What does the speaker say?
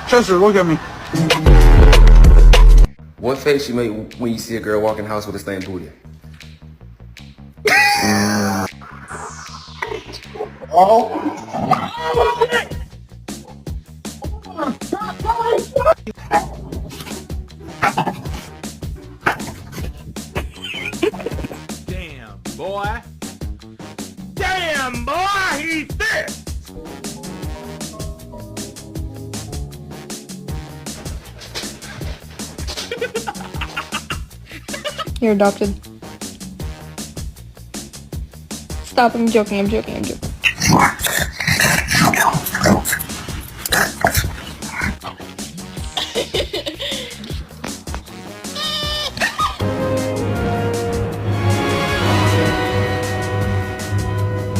Chester, look at me. What face you make when you see a girl walk in the house with a stained booty? Oh. Damn, boy. Damn, boy, he's thick. You're adopted. Stop, I'm joking, I'm joking, I'm joking.